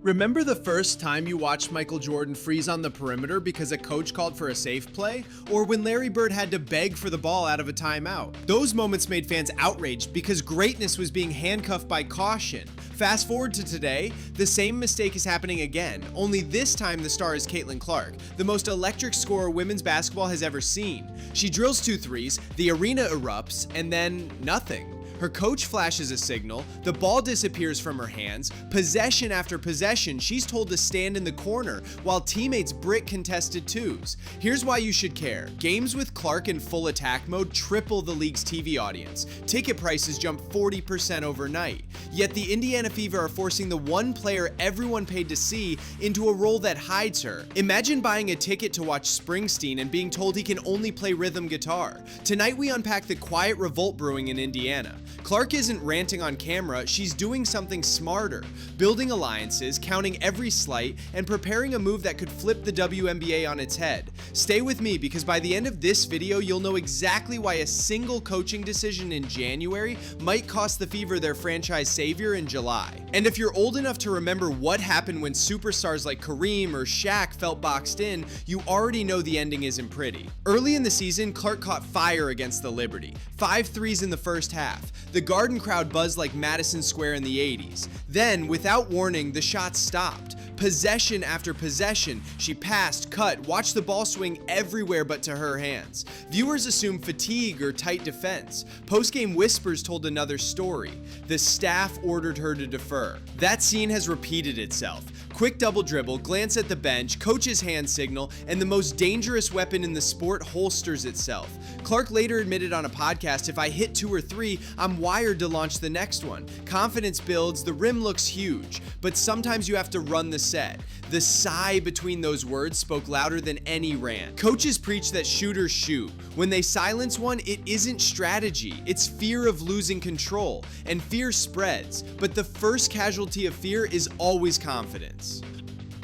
Remember the first time you watched Michael Jordan freeze on the perimeter because a coach called for a safe play? Or when Larry Bird had to beg for the ball out of a timeout? Those moments made fans outraged because greatness was being handcuffed by caution. Fast forward to today, the same mistake is happening again, only this time the star is Caitlin Clark, the most electric scorer women's basketball has ever seen. She drills 2 threes, the arena erupts, and then nothing. Her coach flashes a signal, the ball disappears from her hands, possession after possession, she's told to stand in the corner, while teammates brick contested twos. Here's why you should care. Games with Clark in full attack mode triple the league's TV audience. Ticket prices jump 40% overnight. Yet the Indiana Fever are forcing the one player everyone paid to see into a role that hides her. Imagine buying a ticket to watch Springsteen and being told he can only play rhythm guitar. Tonight we unpack the quiet revolt brewing in Indiana. Clark isn't ranting on camera, she's doing something smarter, building alliances, counting every slight, and preparing a move that could flip the WNBA on its head. Stay with me because by the end of this video, you'll know exactly why a single coaching decision in January might cost the Fever their franchise savior in July. And if you're old enough to remember what happened when superstars like Kareem or Shaq felt boxed in, you already know the ending isn't pretty. Early in the season, Clark caught fire against the Liberty. 5 threes in the first half. The Garden crowd buzzed like Madison Square in the 80s. Then, without warning, the shots stopped. Possession after possession, she passed, cut, watched the ball swing everywhere but to her hands. Viewers assumed fatigue or tight defense. Post-game whispers told another story. The staff ordered her to defer. That scene has repeated itself. Quick double dribble, glance at the bench, coach's hand signal, and the most dangerous weapon in the sport holsters itself. Clark later admitted on a podcast, "If I hit 2 or 3, I'm wired to launch the next one." Confidence builds, the rim looks huge, but sometimes you have to run the set. The sigh between those words spoke louder than any rant. Coaches preach that shooters shoot. When they silence one, it isn't strategy, it's fear of losing control, and fear spreads, but the first casualty of fear is always confidence.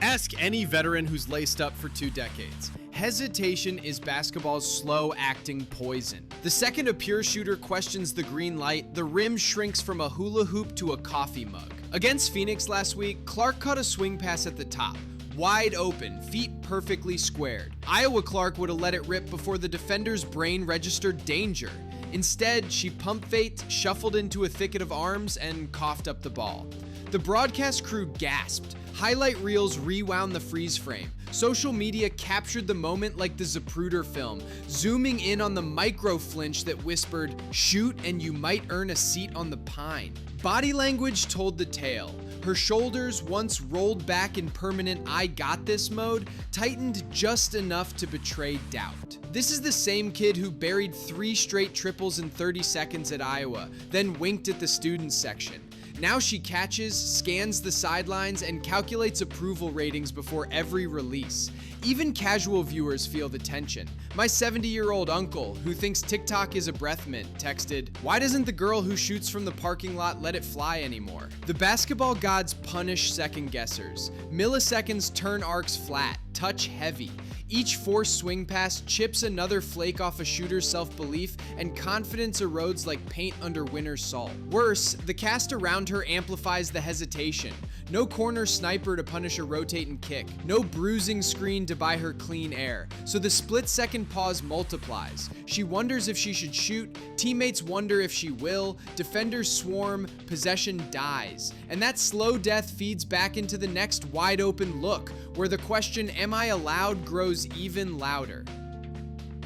Ask any veteran who's laced up for 2 decades. Hesitation is basketball's slow-acting poison. The second a pure shooter questions the green light, the rim shrinks from a hula hoop to a coffee mug. Against Phoenix last week, Clark caught a swing pass at the top. Wide open, feet perfectly squared. Iowa Clark would have let it rip before the defender's brain registered danger. Instead, she pump faked, shuffled into a thicket of arms, and coughed up the ball. The broadcast crew gasped. Highlight reels rewound the freeze frame. Social media captured the moment like the Zapruder film, zooming in on the micro flinch that whispered, "Shoot and you might earn a seat on the pine." Body language told the tale. Her shoulders, once rolled back in permanent "I got this" mode, tightened just enough to betray doubt. This is the same kid who buried 3 straight triples in 30 seconds at Iowa, then winked at the students section. Now she catches, scans the sidelines, and calculates approval ratings before every release. Even casual viewers feel the tension. My 70-year-old uncle, who thinks TikTok is a breath mint, texted, "Why doesn't the girl who shoots from the parking lot let it fly anymore?" The basketball gods punish second guessers. Milliseconds turn arcs flat, touch heavy. Each forced swing pass chips another flake off a shooter's self-belief, and confidence erodes like paint under winter's salt. Worse, the cast around her amplifies the hesitation. No corner sniper to punish a rotating kick. No bruising screen to buy her clean air. So the split-second pause multiplies. She wonders if she should shoot, teammates wonder if she will, defenders swarm, possession dies. And that slow death feeds back into the next wide-open look, where the question, "Am I allowed?" grows even louder.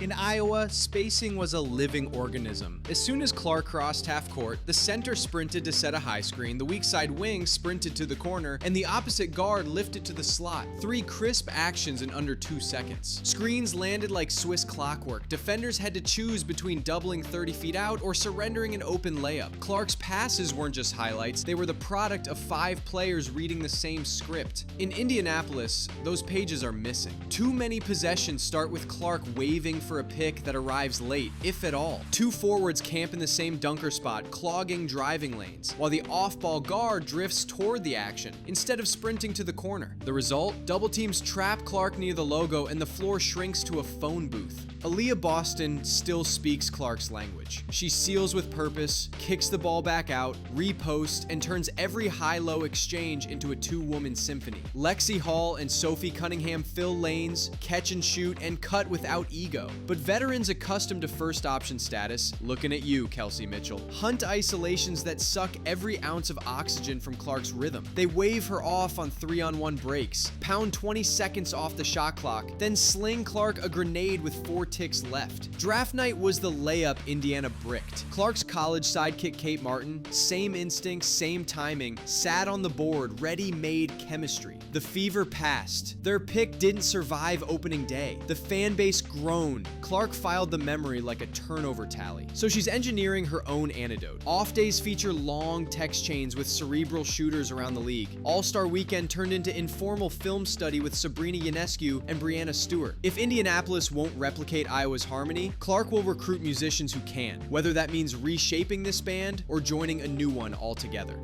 In Iowa, spacing was a living organism. As soon as Clark crossed half court, the center sprinted to set a high screen, the weak side wing sprinted to the corner, and the opposite guard lifted to the slot. 3 crisp actions in under 2 seconds. Screens landed like Swiss clockwork. Defenders had to choose between doubling 30 feet out or surrendering an open layup. Clark's passes weren't just highlights, they were the product of 5 players reading the same script. In Indianapolis, those pages are missing. Too many possessions start with Clark waving for a pick that arrives late, if at all. Two forwards camp in the same dunker spot, clogging driving lanes, while the off-ball guard drifts toward the action instead of sprinting to the corner. The result? Double teams trap Clark near the logo and the floor shrinks to a phone booth. Aaliyah Boston still speaks Clark's language. She seals with purpose, kicks the ball back out, reposts, and turns every high-low exchange into a two-woman symphony. Lexi Hall and Sophie Cunningham fill lanes, catch and shoot, and cut without ego. But veterans accustomed to first option status, looking at you, Kelsey Mitchell, hunt isolations that suck every ounce of oxygen from Clark's rhythm. They wave her off on 3-on-1 breaks, pound 20 seconds off the shot clock, then sling Clark a grenade with 4 ticks left. Draft night was the layup Indiana bricked. Clark's college sidekick Kate Martin, same instincts, same timing, sat on the board, ready-made chemistry. The fever passed. Their pick didn't survive opening day. The fan base groaned. Clark filed the memory like a turnover tally. So she's engineering her own antidote. Off days feature long text chains with cerebral shooters around the league. All-Star Weekend turned into informal film study with Sabrina Ionescu and Brianna Stewart. If Indianapolis won't replicate Iowa's harmony, Clark will recruit musicians who can, whether that means reshaping this band or joining a new one altogether.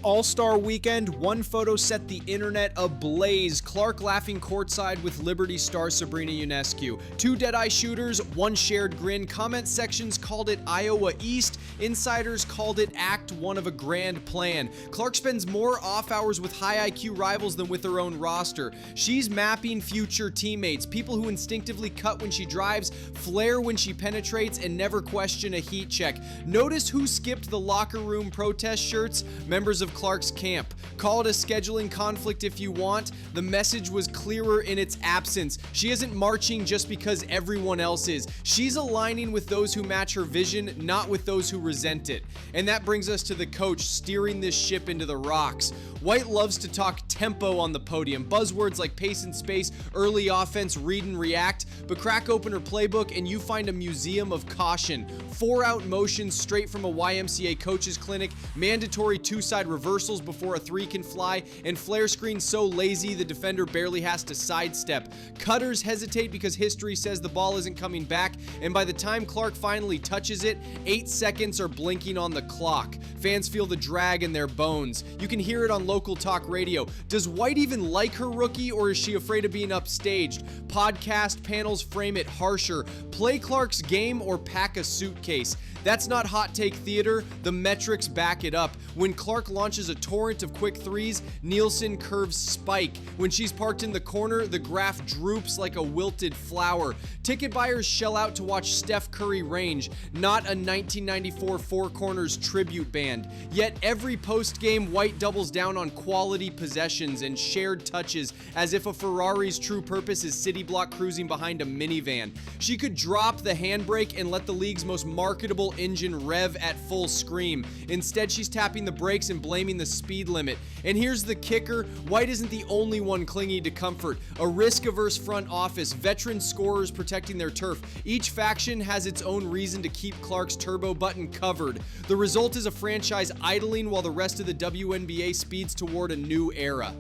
All-Star Weekend, one photo set the internet ablaze. Clark laughing courtside with Liberty star Sabrina Ionescu. 2 dead-eye shooters, 1 shared grin. Comment sections called it Iowa East. Insiders called it Act 1 of a grand plan. Clark spends more off hours with high IQ rivals than with her own roster. She's mapping future teammates, people who instinctively cut when she drives, flare when she penetrates, and never question a heat check. Notice who skipped the locker room protest shirts? Members of Clark's camp. Call it a scheduling conflict if you want. The message was clearer in its absence. She isn't marching just because everyone else is. She's aligning with those who match her vision, not with those who resent it. And that brings us to the coach steering this ship into the rocks. White loves to talk tempo on the podium, buzzwords like pace and space, early offense, read and react, but crack open her playbook and you find a museum of caution. 4-out motions straight from a YMCA coach's clinic, mandatory 2-side reversals before a 3 can fly, and flare screens so lazy the defender barely has to sidestep. Cutters hesitate because history says the ball isn't coming back, and by the time Clark finally touches it, 8 seconds are blinking on the clock. Fans feel the drag in their bones. You can hear it on local talk radio. Does White even like her rookie, or is she afraid of being upstaged? Podcast panels frame it harsher. Play Clark's game or pack a suitcase. That's not hot take theater, the metrics back it up. When Clark launches a torrent of quick threes, Nielsen curves spike. When she's parked in the corner, the graph droops like a wilted flower. Ticket buyers shell out to watch Steph Curry range, not a 1994 Four Corners tribute band. Yet every post-game, White doubles down on quality possessions and shared touches as if a Ferrari's true purpose is city block cruising behind a minivan. She could drop the handbrake and let the league's most marketable engine rev at full scream. Instead, she's tapping the brakes and blaming the speed limit. And here's the kicker, White isn't the only one clinging to comfort. A risk-averse front office, veteran scorers protecting their turf. Each faction has its own reason to keep Clark's turbo button covered. The result is a franchise idling while the rest of the WNBA speeds toward a new era.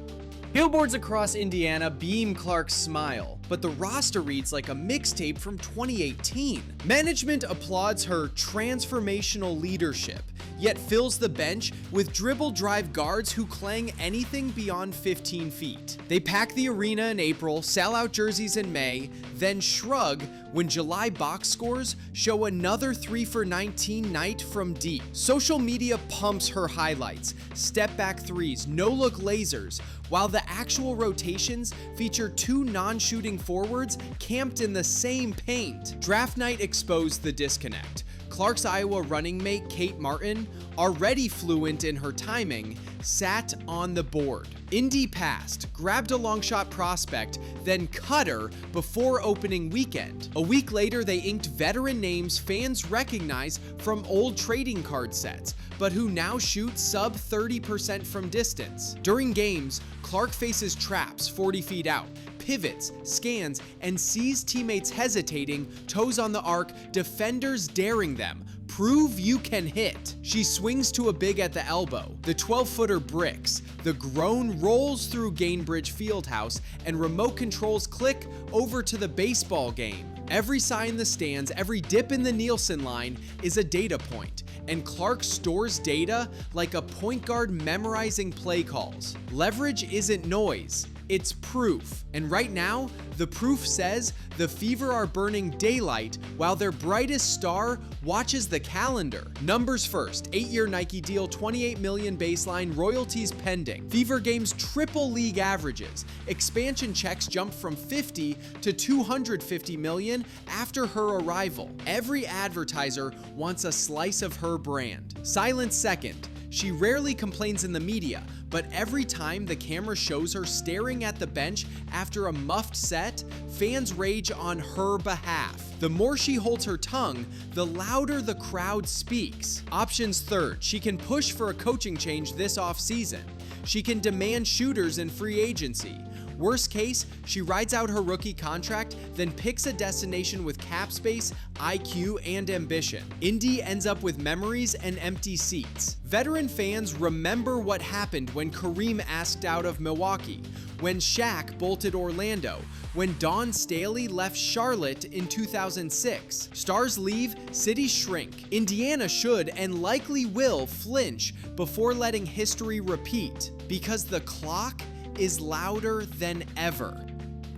Billboards across Indiana beam Clark's smile, but the roster reads like a mixtape from 2018. Management applauds her transformational leadership, yet fills the bench with dribble drive guards who clang anything beyond 15 feet. They pack the arena in April, sell out jerseys in May, then shrug when July box scores show another 3 for 19 night from deep. Social media pumps her highlights, step back threes, no-look lasers, while the actual rotations feature 2 non-shooting forwards camped in the same paint. Draft night exposed the disconnect. Clark's Iowa running mate Kate Martin, already fluent in her timing, sat on the board. Indy passed, grabbed a long shot prospect, then cut her before opening weekend. A week later, they inked veteran names fans recognize from old trading card sets, but who now shoot sub 30% from distance. During games, Clark faces traps 40 feet out, pivots, scans, and sees teammates hesitating, toes on the arc, defenders daring them, prove you can hit. She swings to a big at the elbow. The 12-footer bricks. The groan rolls through Gainbridge Fieldhouse, and remote controls click over to the baseball game. Every sigh in the stands, every dip in the Nielsen line is a data point, and Clark stores data like a point guard memorizing play calls. Leverage isn't noise, it's proof. And right now, the proof says the Fever are burning daylight while their brightest star watches the calendar. Numbers first, 8-year Nike deal, 28 million baseline, royalties pending. Fever games triple league averages. Expansion checks jump from 50 to 250 million after her arrival. Every advertiser wants a slice of her brand. Silence second. She rarely complains in the media, but every time the camera shows her staring at the bench after a muffed set, fans rage on her behalf. The more she holds her tongue, the louder the crowd speaks. Options third, she can push for a coaching change this offseason. She can demand shooters in free agency. Worst case, she rides out her rookie contract, then picks a destination with cap space, IQ, and ambition. Indy ends up with memories and empty seats. Veteran fans remember what happened when Kareem asked out of Milwaukee, when Shaq bolted Orlando, when Dawn Staley left Charlotte in 2006. Stars leave, cities shrink. Indiana should and likely will flinch before letting history repeat, because the clock is louder than ever.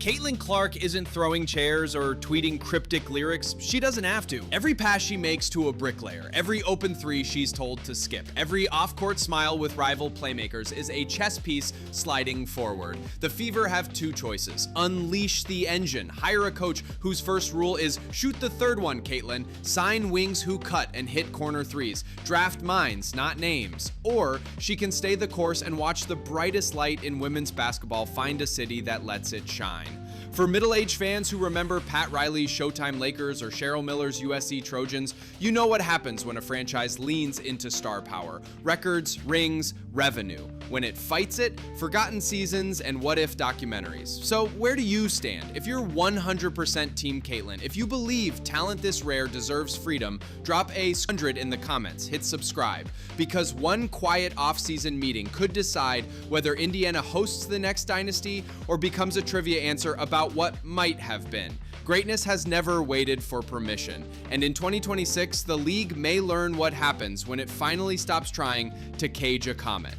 Caitlin Clark isn't throwing chairs or tweeting cryptic lyrics. She doesn't have to. Every pass she makes to a bricklayer, every open three she's told to skip, every off-court smile with rival playmakers is a chess piece sliding forward. The Fever have two choices. Unleash the engine. Hire a coach whose first rule is shoot the third one, Caitlin. Sign wings who cut and hit corner threes. Draft minds, not names. Or she can stay the course and watch the brightest light in women's basketball find a city that lets it shine. For middle-aged fans who remember Pat Riley's Showtime Lakers or Cheryl Miller's USC Trojans, you know what happens when a franchise leans into star power. Records, rings, revenue. When it fights it, forgotten seasons and what-if documentaries. So where do you stand? If you're 100% Team Caitlin, if you believe talent this rare deserves freedom, drop a 100 in the comments, hit subscribe. Because one quiet off-season meeting could decide whether Indiana hosts the next dynasty or becomes a trivia answer about what might have been. Greatness has never waited for permission, and in 2026, the league may learn what happens when it finally stops trying to cage a comet.